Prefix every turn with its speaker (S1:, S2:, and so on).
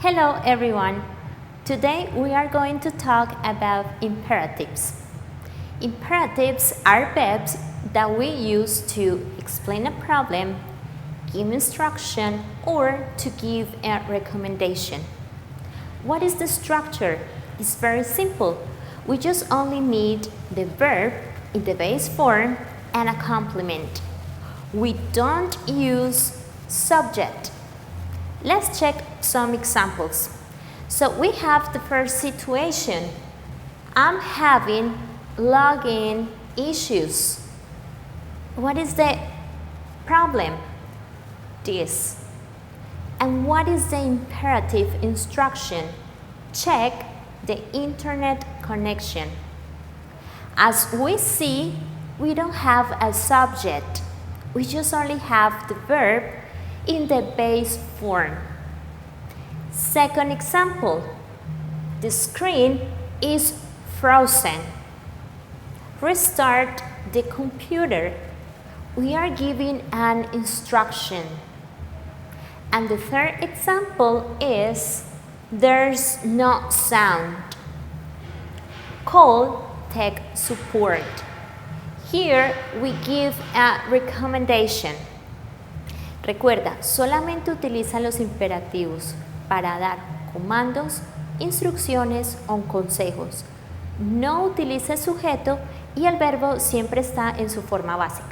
S1: Hello everyone. Today we are going to talk about imperatives. Imperatives are verbs that we use to explain a problem, give instruction, or to give a recommendation. What is the structure? It's very simple. We just only need the verb in the base form and a complement. We don't use subject. Let's check some examples. So we have the first situation. I'm having login issues. What is the problem? This. And what is the imperative instruction? Check the internet connection. As we see, we don't have a subject. We just only have the verb in the base form. Second example, the screen is frozen. Restart the computer. We are giving an instruction. And the third example is there's no sound. Call tech support. Here we give a recommendation. Recuerda, solamente utiliza los imperativos para dar comandos, instrucciones o consejos. No utilice sujeto y el verbo siempre está en su forma básica.